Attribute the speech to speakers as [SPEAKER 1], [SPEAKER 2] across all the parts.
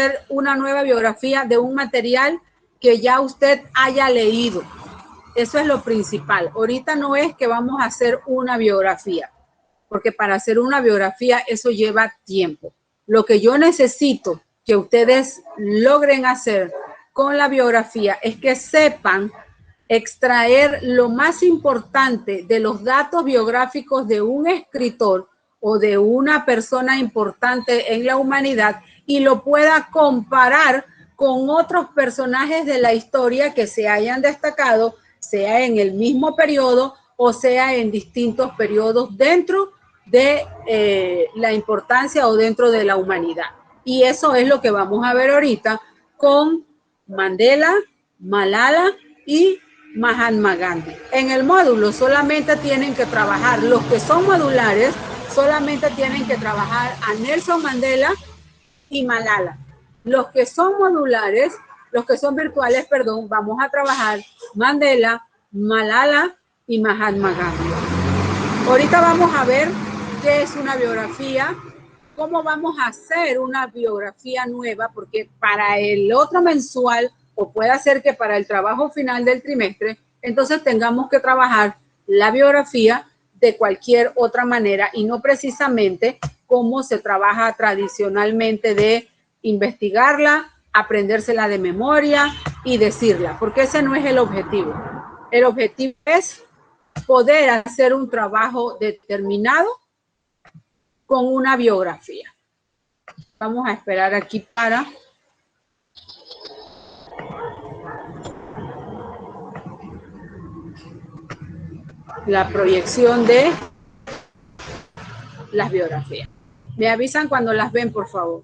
[SPEAKER 1] hacer una nueva biografía de un material que ya usted haya leído. Eso es lo principal. Ahorita no es que vamos a hacer una biografía, porque para hacer una biografía eso lleva tiempo. Lo que yo necesito que ustedes logren hacer con la biografía es que sepan extraer lo más importante de los datos biográficos de un escritor o de una persona importante en la humanidad y lo pueda comparar con otros personajes de la historia que se hayan destacado, sea en el mismo periodo o sea en distintos periodos dentro de la importancia o dentro de la humanidad. Y eso es lo que vamos a ver ahorita con Mandela, Malala y Mahatma Gandhi. En el módulo solamente tienen que trabajar, los que son modulares, solamente tienen que trabajar a Nelson Mandela y Malala. Los que son modulares, los que son virtuales, perdón, vamos a trabajar Mandela, Malala y Mahatma Gandhi. Ahorita vamos a ver qué es una biografía, cómo vamos a hacer una biografía nueva, porque para el otro mensual, o puede ser que para el trabajo final del trimestre, entonces tengamos que trabajar la biografía de cualquier otra manera y no precisamente como se trabaja tradicionalmente de investigarla, aprendérsela de memoria y decirla, porque ese no es el objetivo. El objetivo es poder hacer un trabajo determinado con una biografía. Vamos a esperar aquí para la proyección de las biografías. Me avisan cuando las ven, por favor.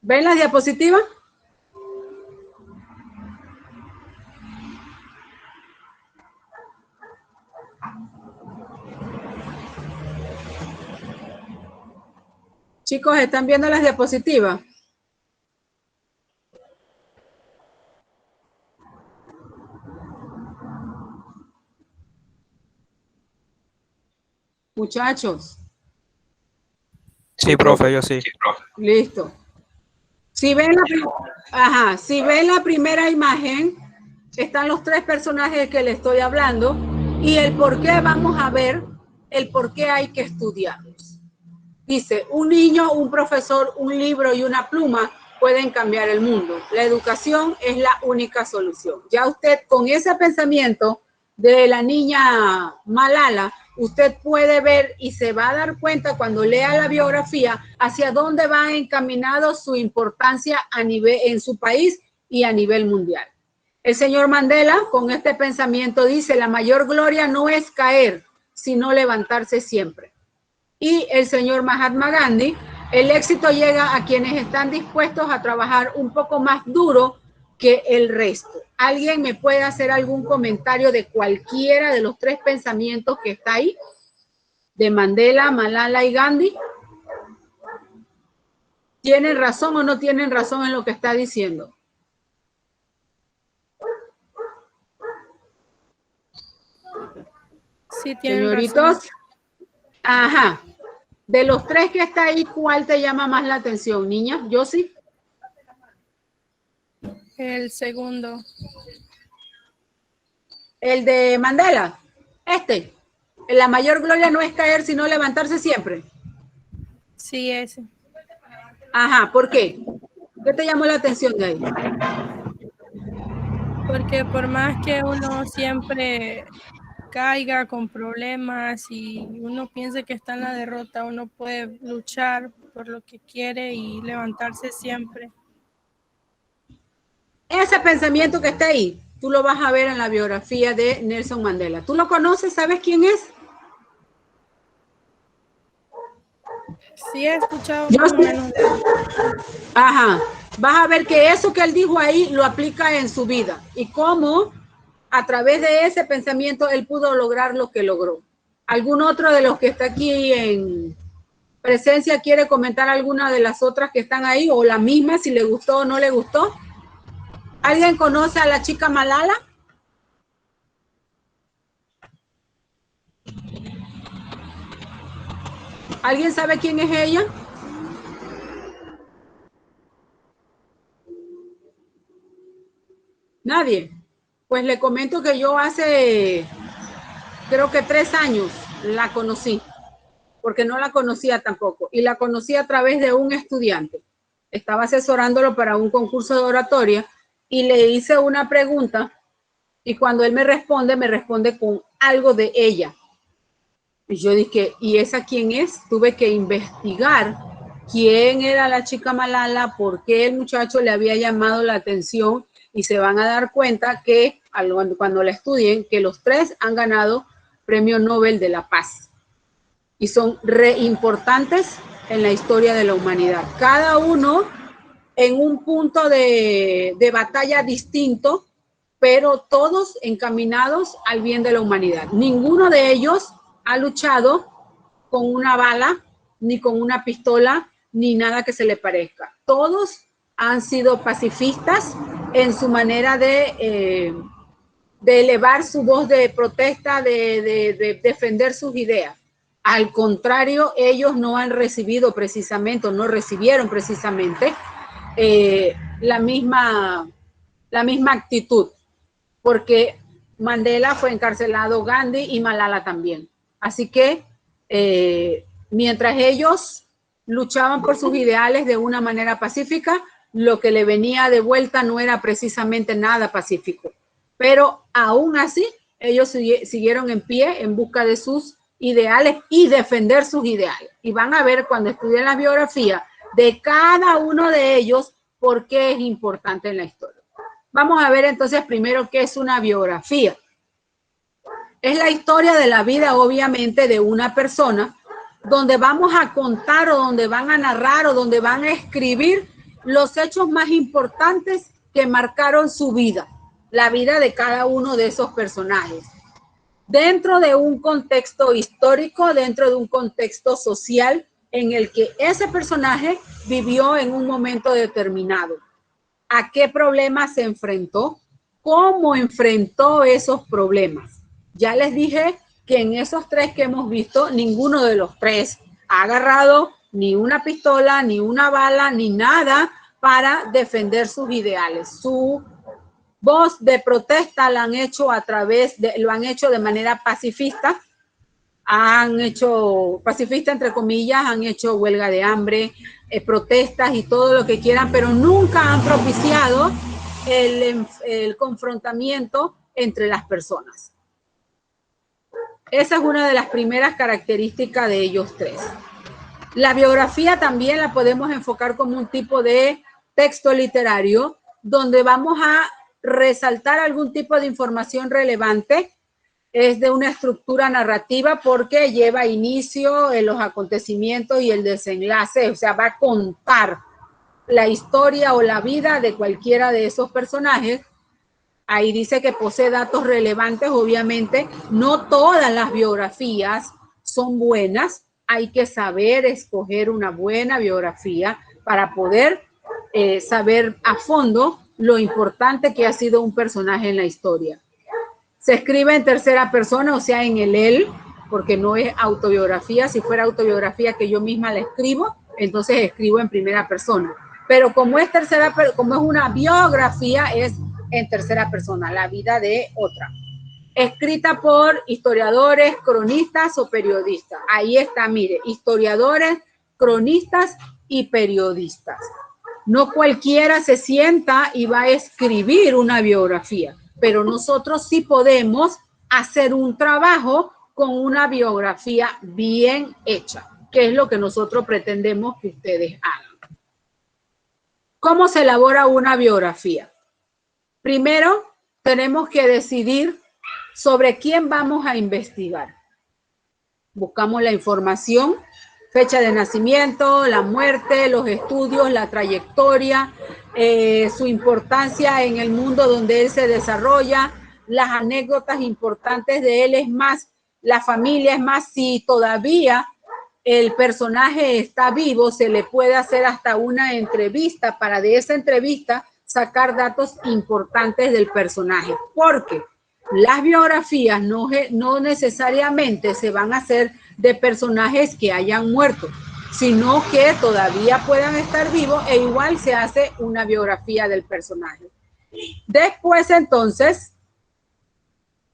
[SPEAKER 1] ¿Ven las diapositivas? Chicos, ¿están viendo las diapositivas? Muchachos.
[SPEAKER 2] Sí, profe, yo sí.
[SPEAKER 1] Listo. Si ven si ven la primera imagen, están los tres personajes que le estoy hablando y el por qué vamos a ver el por qué hay que estudiarlos. Dice, un niño, un profesor, un libro y una pluma pueden cambiar el mundo. La educación es la única solución. Ya usted con ese pensamiento de la niña Malala, usted puede ver y se va a dar cuenta cuando lea la biografía hacia dónde va encaminado su importancia a nivel en su país y a nivel mundial. El señor Mandela con este pensamiento dice, la mayor gloria no es caer, sino levantarse siempre. Y el señor Mahatma Gandhi, el éxito llega a quienes están dispuestos a trabajar un poco más duro que el resto. ¿Alguien me puede hacer algún comentario de cualquiera de los tres pensamientos que está ahí? De Mandela, Malala y Gandhi. ¿Tienen razón o no tienen razón en lo que está diciendo?
[SPEAKER 3] Sí, tienen
[SPEAKER 1] Señoritos.
[SPEAKER 3] razón.
[SPEAKER 1] Ajá. De los tres que está ahí, ¿cuál te llama más la atención, niña? ¿Yo sí?
[SPEAKER 3] El segundo.
[SPEAKER 1] El de Mandela. La mayor gloria no es caer, sino levantarse siempre.
[SPEAKER 3] Sí, ese.
[SPEAKER 1] Ajá, ¿por qué? ¿Qué te llamó la atención de ahí?
[SPEAKER 3] Porque por más que uno siempre caiga con problemas y uno piense que está en la derrota, uno puede luchar por lo que quiere y levantarse siempre.
[SPEAKER 1] Ese pensamiento que está ahí, tú lo vas a ver en la biografía de Nelson Mandela. ¿Tú lo conoces? ¿Sabes quién es?
[SPEAKER 3] Sí, he escuchado
[SPEAKER 1] Yo
[SPEAKER 3] más o
[SPEAKER 1] sí.
[SPEAKER 3] menos de él.
[SPEAKER 1] Ajá. Vas a ver que eso que él dijo ahí lo aplica en su vida y cómo a través de ese pensamiento él pudo lograr lo que logró. ¿Algún otro de los que está aquí en presencia quiere comentar alguna de las otras que están ahí o la misma, si le gustó o no le gustó? ¿Alguien conoce a la chica Malala? ¿Alguien sabe quién es ella? Nadie. Pues le comento que yo hace, creo que 3 años la conocí, porque no la conocía tampoco, y la conocí a través de un estudiante. Estaba asesorándolo para un concurso de oratoria y le hice una pregunta y cuando él me responde con algo de ella. Y yo dije, ¿y esa quién es? Tuve que investigar quién era la chica Malala, por qué el muchacho le había llamado la atención y se van a dar cuenta que cuando la estudien, que los 3 han ganado Premio Nobel de la Paz y son re importantes en la historia de la humanidad. Cada uno en un punto de batalla distinto, pero todos encaminados al bien de la humanidad. Ninguno de ellos ha luchado con una bala, ni con una pistola, ni nada que se le parezca. Todos han sido pacifistas en su manera de elevar su voz de protesta, de defender sus ideas. Al contrario, ellos no han recibido precisamente, o no recibieron precisamente la misma actitud, porque Mandela fue encarcelado, Gandhi y Malala también. Así que mientras ellos luchaban por sus ideales de una manera pacífica, lo que le venía de vuelta no era precisamente nada pacífico. Pero aún así, ellos siguieron en pie en busca de sus ideales y defender sus ideales. Y van a ver cuando estudien la biografía de cada uno de ellos por qué es importante en la historia. Vamos a ver entonces primero qué es una biografía. Es la historia de la vida, obviamente, de una persona, donde vamos a contar o donde van a narrar o donde van a escribir los hechos más importantes que marcaron su vida, la vida de cada uno de esos personajes, dentro de un contexto histórico, dentro de un contexto social en el que ese personaje vivió en un momento determinado. ¿A qué problemas se enfrentó? ¿Cómo enfrentó esos problemas? Ya les dije que en esos 3 que hemos visto, ninguno de los 3 ha agarrado ni una pistola, ni una bala, ni nada para defender sus ideales. Su voz de protesta la han hecho lo han hecho de manera pacifista. Han hecho, pacifista entre comillas, han hecho huelga de hambre, protestas y todo lo que quieran, pero nunca han propiciado el confrontamiento entre las personas. Esa es una de las primeras características de ellos 3. La biografía también la podemos enfocar como un tipo de texto literario donde vamos a resaltar algún tipo de información relevante. Es de una estructura narrativa porque lleva inicio en los acontecimientos y el desenlace, o sea, va a contar la historia o la vida de cualquiera de esos personajes. Ahí dice que posee datos relevantes, obviamente. No todas las biografías son buenas, hay que saber escoger una buena biografía para poder saber a fondo lo importante que ha sido un personaje en la historia. Se escribe en tercera persona, o sea, en el él, porque no es autobiografía. Si fuera autobiografía que yo misma la escribo, entonces escribo en primera persona. Pero como es una biografía, es en tercera persona, la vida de otra. Escrita por historiadores, cronistas o periodistas. Ahí está, mire, historiadores, cronistas y periodistas. No cualquiera se sienta y va a escribir una biografía, pero nosotros sí podemos hacer un trabajo con una biografía bien hecha, que es lo que nosotros pretendemos que ustedes hagan. ¿Cómo se elabora una biografía? Primero, tenemos que decidir sobre quién vamos a investigar. Buscamos la información, fecha de nacimiento, la muerte, los estudios, la trayectoria, su importancia en el mundo donde él se desarrolla, las anécdotas importantes de él, es más, la familia, es más, si todavía el personaje está vivo, se le puede hacer hasta una entrevista para de esa entrevista sacar datos importantes del personaje, porque las biografías no necesariamente se van a hacer de personajes que hayan muerto, sino que todavía puedan estar vivos e igual se hace una biografía del personaje. Después, entonces,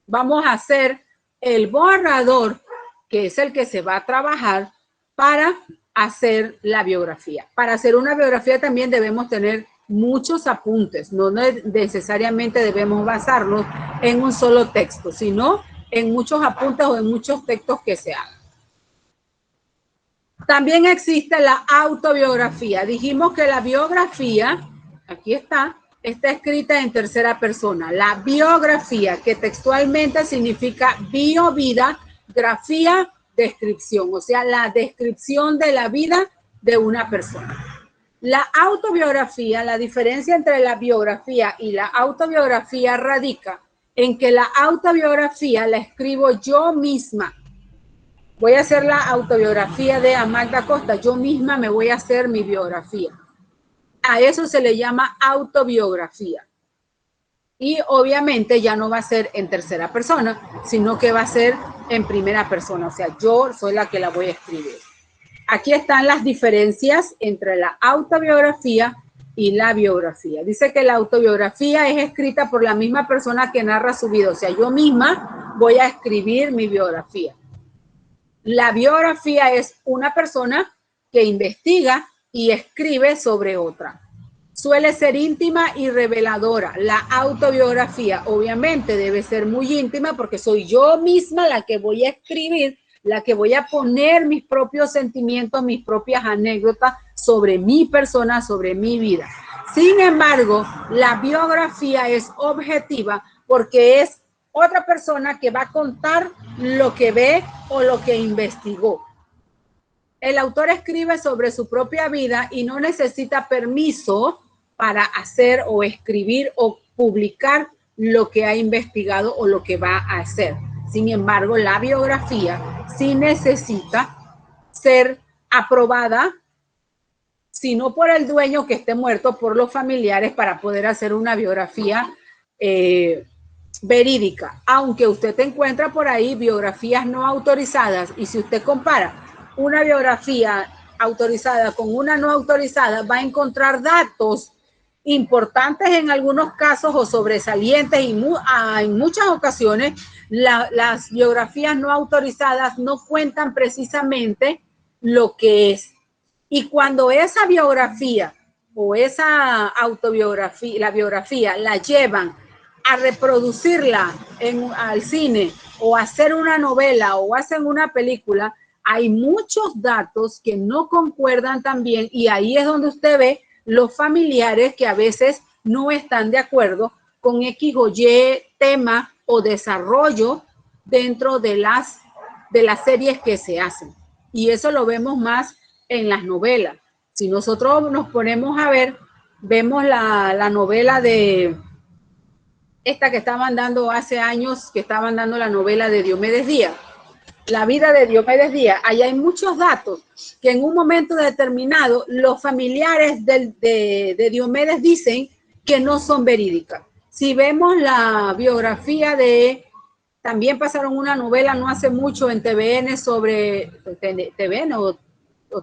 [SPEAKER 1] vamos a hacer el borrador, que es el que se va a trabajar para hacer la biografía. Para hacer una biografía también debemos tener muchos apuntes, no necesariamente debemos basarnos en un solo texto, sino en muchos apuntes o en muchos textos que se hagan. También existe la autobiografía. Dijimos que la biografía, aquí está escrita en tercera persona. La biografía, que textualmente significa bio, vida, grafía, descripción, o sea, la descripción de la vida de una persona. La autobiografía, la diferencia entre la biografía y la autobiografía radica en que la autobiografía la escribo yo misma. Voy a hacer la autobiografía de Magda Costa, yo misma me voy a hacer mi biografía. A eso se le llama autobiografía. Y obviamente ya no va a ser en tercera persona, sino que va a ser en primera persona. O sea, yo soy la que la voy a escribir. Aquí están las diferencias entre la autobiografía y la biografía. Dice que la autobiografía es escrita por la misma persona que narra su vida. O sea, yo misma voy a escribir mi biografía. La biografía es una persona que investiga y escribe sobre otra. Suele ser íntima y reveladora. La autobiografía obviamente debe ser muy íntima porque soy yo misma la que voy a escribir, la que voy a poner mis propios sentimientos, mis propias anécdotas sobre mi persona, sobre mi vida. Sin embargo, la biografía es objetiva porque es otra persona que va a contar lo que ve o lo que investigó. El autor escribe sobre su propia vida y no necesita permiso para hacer o escribir o publicar lo que ha investigado o lo que va a hacer. Sin embargo, la biografía sí necesita ser aprobada, si no por el dueño que esté muerto, por los familiares para poder hacer una biografía verídica. Aunque usted encuentra por ahí biografías no autorizadas y si usted compara una biografía autorizada con una no autorizada, va a encontrar datos importantes en algunos casos o sobresalientes y en muchas ocasiones las biografías no autorizadas no cuentan precisamente lo que es. Y cuando esa biografía o esa autobiografía, la biografía, la llevan a reproducirla al cine o hacer una novela o hacen una película, hay muchos datos que no concuerdan también y ahí es donde usted ve los familiares que a veces no están de acuerdo con X o Y tema o desarrollo dentro de las series que se hacen. Y eso lo vemos más en las novelas. Si nosotros nos ponemos a ver, vemos la novela de esta que estaban dando hace años, que estaban dando la novela de Diomedes Díaz. La vida de Diomedes Díaz, ahí hay muchos datos que en un momento determinado los familiares de Diomedes dicen que no son verídicas. Si vemos la biografía también pasaron una novela no hace mucho en TVN sobre, TVN o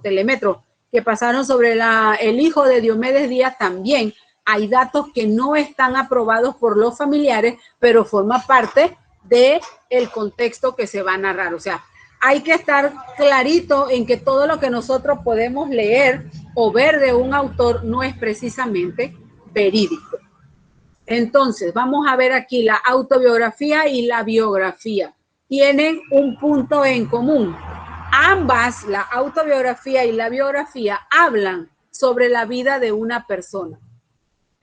[SPEAKER 1] Telemetro, que pasaron sobre el hijo de Diomedes Díaz también. Hay datos que no están aprobados por los familiares, pero forma parte del contexto que se va a narrar. O sea, hay que estar clarito en que todo lo que nosotros podemos leer o ver de un autor no es precisamente verídico. Entonces, vamos a ver aquí la autobiografía y la biografía. Tienen un punto en común. Ambas, la autobiografía y la biografía, hablan sobre la vida de una persona.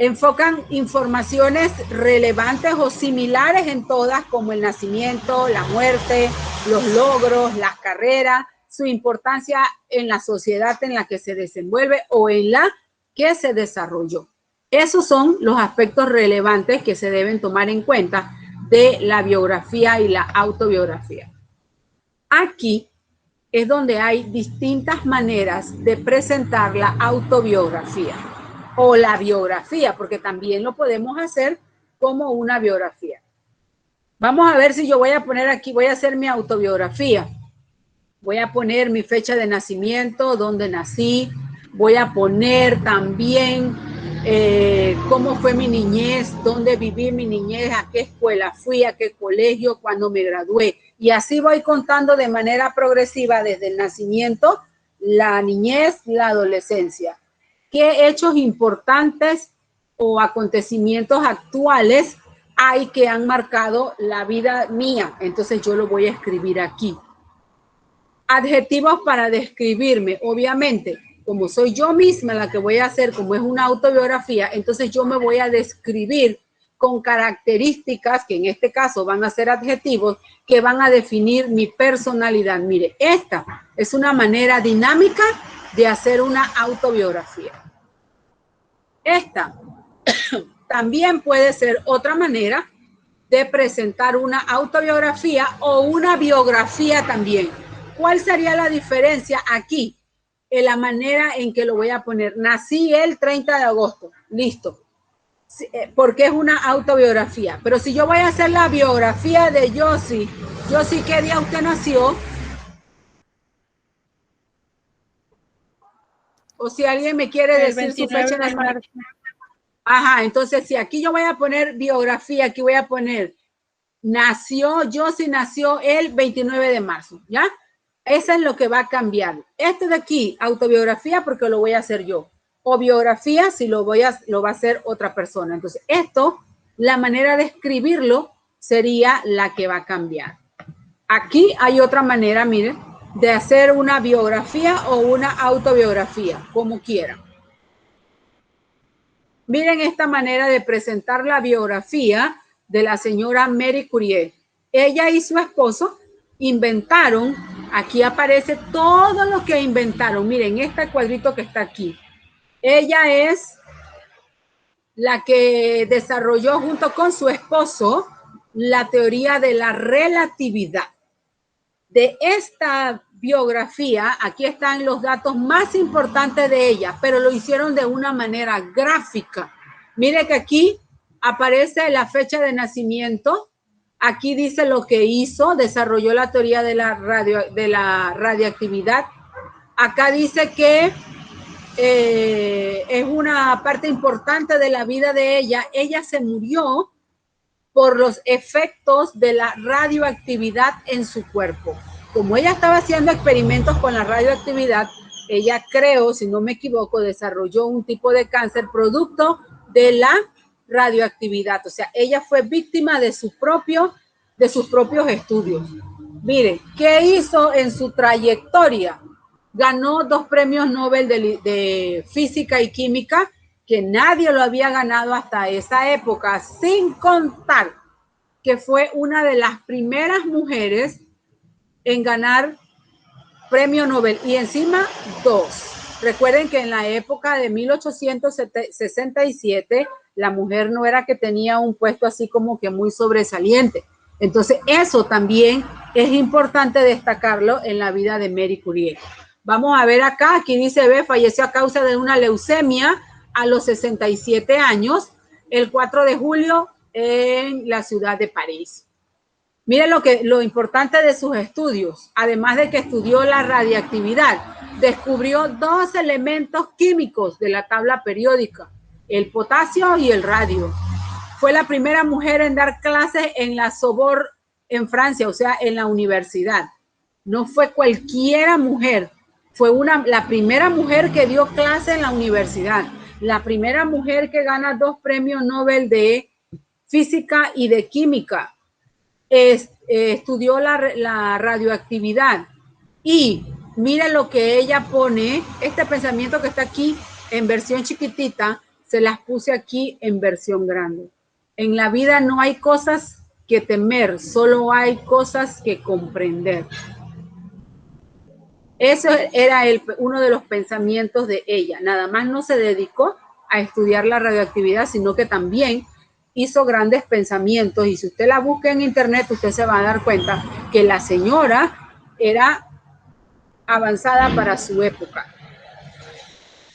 [SPEAKER 1] Enfocan informaciones relevantes o similares en todas, como el nacimiento, la muerte, los logros, las carreras, su importancia en la sociedad en la que se desenvuelve o en la que se desarrolló. Esos son los aspectos relevantes que se deben tomar en cuenta de la biografía y la autobiografía. Aquí es donde hay distintas maneras de presentar la autobiografía o la biografía, porque también lo podemos hacer como una biografía. Vamos a ver si yo voy a poner aquí, voy a hacer mi autobiografía. Voy a poner mi fecha de nacimiento, dónde nací. Voy a poner también cómo fue mi niñez, dónde viví mi niñez, a qué escuela fui, a qué colegio, cuando me gradué. Y así voy contando de manera progresiva desde el nacimiento, la niñez, la adolescencia. ¿Qué hechos importantes o acontecimientos actuales hay que han marcado la vida mía? Entonces yo lo voy a escribir aquí. Adjetivos para describirme, obviamente, como soy yo misma la que voy a hacer, como es una autobiografía, entonces yo me voy a describir con características, que en este caso van a ser adjetivos, que van a definir mi personalidad. Mire, esta es una manera dinámica de hacer una autobiografía. Esta también puede ser otra manera de presentar una autobiografía o una biografía también. ¿Cuál sería la diferencia aquí? En la manera en que lo voy a poner. Nací el 30 de agosto. Listo. Porque es una autobiografía. Pero si yo voy a hacer la biografía de Josie, ¿qué día usted nació? O si alguien me quiere decir su fecha de nacimiento. Ajá, entonces si aquí yo voy a poner biografía, aquí voy a poner Josie nació el 29 de marzo, ¿ya? Eso es lo que va a cambiar. Esto de aquí, autobiografía, porque lo voy a hacer yo. O biografía, si lo va a hacer otra persona. Entonces, esto, la manera de escribirlo sería la que va a cambiar. Aquí hay otra manera, miren, de hacer una biografía o una autobiografía, como quieran. Miren esta manera de presentar la biografía de la señora Marie Curie. Ella y su esposo inventaron, aquí aparece todo lo que inventaron. Miren, este cuadrito que está aquí. Ella es la que desarrolló junto con su esposo la teoría de la relatividad. De esta biografía, aquí están los datos más importantes de ella, pero lo hicieron de una manera gráfica. Mire que aquí aparece la fecha de nacimiento. Aquí dice lo que hizo, desarrolló la teoría de la radiactividad. Acá dice que es una parte importante de la vida de ella. Ella se murió por los efectos de la radioactividad en su cuerpo. Como ella estaba haciendo experimentos con la radioactividad, ella creo, si no me equivoco, desarrolló un tipo de cáncer producto de la radioactividad. O sea, ella fue víctima de sus propios estudios. Mire, ¿qué hizo en su trayectoria? Ganó 2 premios Nobel de física y química, que nadie lo había ganado hasta esa época, sin contar que fue una de las primeras mujeres en ganar premio Nobel, y encima 2. Recuerden que en la época de 1867 la mujer no era que tenía un puesto así como que muy sobresaliente. Entonces eso también es importante destacarlo en la vida de Marie Curie. Vamos a ver acá, aquí dice, falleció a causa de una leucemia a los 67 años, el 4 de julio en la ciudad de París. Miren lo importante de sus estudios, además de que estudió la radiactividad, descubrió 2 elementos químicos de la tabla periódica, el potasio y el radio. Fue la primera mujer en dar clases en la Sorbonne en Francia, o sea, en la universidad. No fue cualquiera mujer, fue la primera mujer que dio clase en la universidad, la primera mujer que gana 2 premios Nobel de física y de química. Estudió la radioactividad y mire lo que ella pone, este pensamiento que está aquí en versión chiquitita, se las puse aquí en versión grande. En la vida no hay cosas que temer, solo hay cosas que comprender. Eso era uno de los pensamientos de ella. Nada más no se dedicó a estudiar la radioactividad, sino que también hizo grandes pensamientos, y si usted la busca en internet, usted se va a dar cuenta que la señora era avanzada para su época.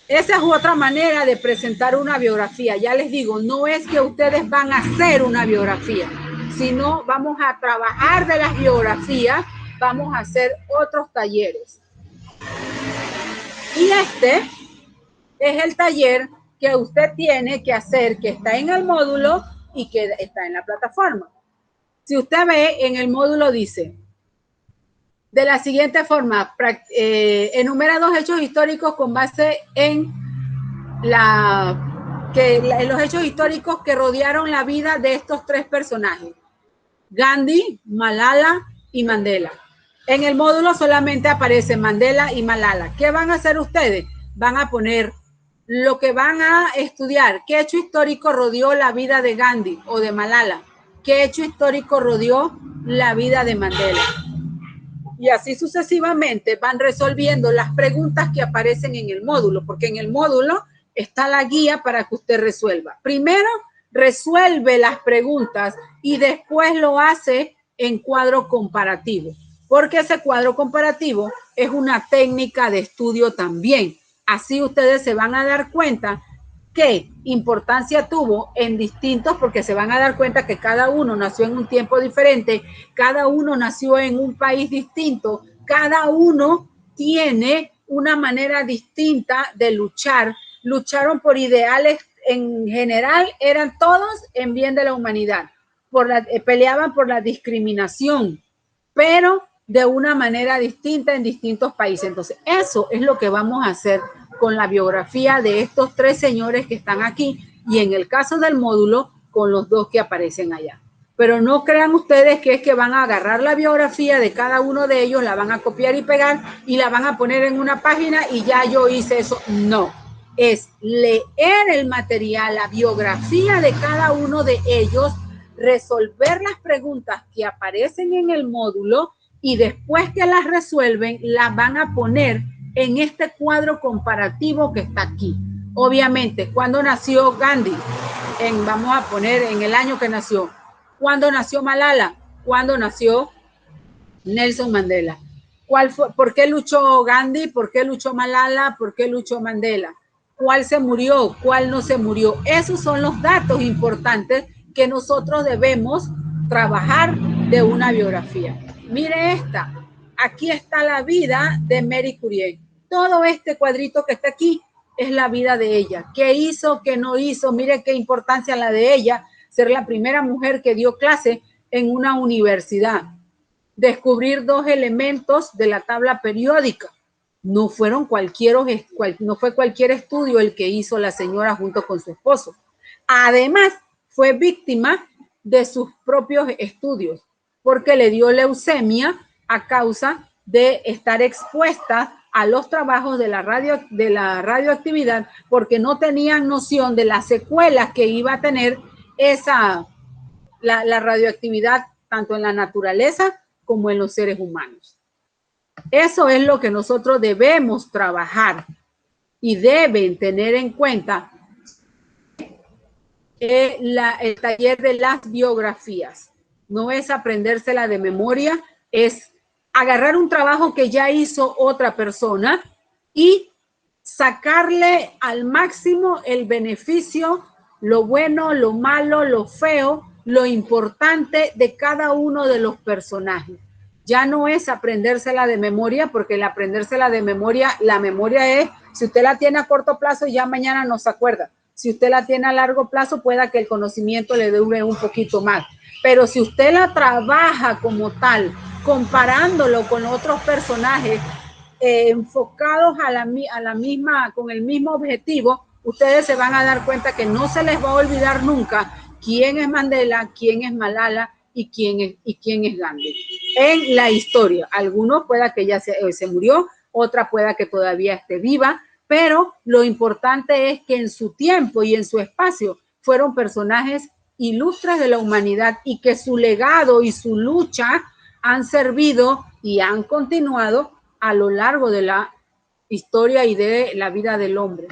[SPEAKER 1] Esa es otra manera de presentar una biografía. Ya les digo, no es que ustedes van a hacer una biografía, sino vamos a trabajar de las biografías vamos a hacer otros talleres. Y este es el taller que usted tiene que hacer, que está en el módulo y que está en la plataforma. Si usted ve, en el módulo dice, de la siguiente forma, enumera 2 hechos históricos con base en los hechos históricos que rodearon la vida de estos 3 personajes: Gandhi, Malala y Mandela. En el módulo solamente aparecen Mandela y Malala. ¿Qué van a hacer ustedes? Van a poner lo que van a estudiar. ¿Qué hecho histórico rodeó la vida de Gandhi o de Malala? ¿Qué hecho histórico rodeó la vida de Mandela? Y así sucesivamente van resolviendo las preguntas que aparecen en el módulo, porque en el módulo está la guía para que usted resuelva. Primero resuelve las preguntas y después lo hace en cuadro comparativo, porque ese cuadro comparativo es una técnica de estudio también. Así ustedes se van a dar cuenta qué importancia tuvo en distintos, porque se van a dar cuenta que cada uno nació en un tiempo diferente, cada uno nació en un país distinto, cada uno tiene una manera distinta de luchar. Lucharon por ideales, en general eran todos en bien de la humanidad, peleaban por la discriminación, pero de una manera distinta en distintos países. Entonces, eso es lo que vamos a hacer con la biografía de estos 3 señores que están aquí, y en el caso del módulo, con los 2 que aparecen allá. Pero no crean ustedes que es que van a agarrar la biografía de cada uno de ellos, la van a copiar y pegar y la van a poner en una página y ya yo hice eso. No, es leer el material, la biografía de cada uno de ellos, resolver las preguntas que aparecen en el módulo, y después que las resuelven, las van a poner en este cuadro comparativo que está aquí. Obviamente, ¿cuándo nació Gandhi? Vamos a poner en el año que nació. ¿Cuándo nació Malala? ¿Cuándo nació Nelson Mandela? ¿Por qué luchó Gandhi? ¿Por qué luchó Malala? ¿Por qué luchó Mandela? ¿Cuál se murió? ¿Cuál no se murió? Esos son los datos importantes que nosotros debemos trabajar de una biografía. Mire esta, aquí está la vida de Marie Curie. Todo este cuadrito que está aquí es la vida de ella. ¿Qué hizo? ¿Qué no hizo? Mire qué importancia la de ella, ser la primera mujer que dio clase en una universidad. Descubrir 2 elementos de la tabla periódica. No fue cualquier estudio el que hizo la señora junto con su esposo. Además, fue víctima de sus propios estudios, porque le dio leucemia a causa de estar expuesta a los trabajos de la radioactividad, porque no tenían noción de las secuelas que iba a tener la radioactividad, tanto en la naturaleza como en los seres humanos. Eso es lo que nosotros debemos trabajar y deben tener en cuenta el taller de las biografías. No es aprendérsela de memoria, es agarrar un trabajo que ya hizo otra persona y sacarle al máximo el beneficio, lo bueno, lo malo, lo feo, lo importante de cada uno de los personajes. Ya no es aprendérsela de memoria, porque el aprendérsela de memoria, la memoria es, si usted la tiene a corto plazo, ya mañana no se acuerda. Si usted la tiene a largo plazo, pueda que el conocimiento le dure un poquito más. Pero si usted la trabaja como tal, comparándolo con otros personajes enfocados con el mismo objetivo, ustedes se van a dar cuenta que no se les va a olvidar nunca quién es Mandela, quién es Malala y quién es Gandhi en la historia. Algunos pueda que ya se murió, otra pueda que todavía esté viva, pero lo importante es que en su tiempo y en su espacio fueron personajes ilustres de la humanidad y que su legado y su lucha han servido y han continuado a lo largo de la historia y de la vida del hombre.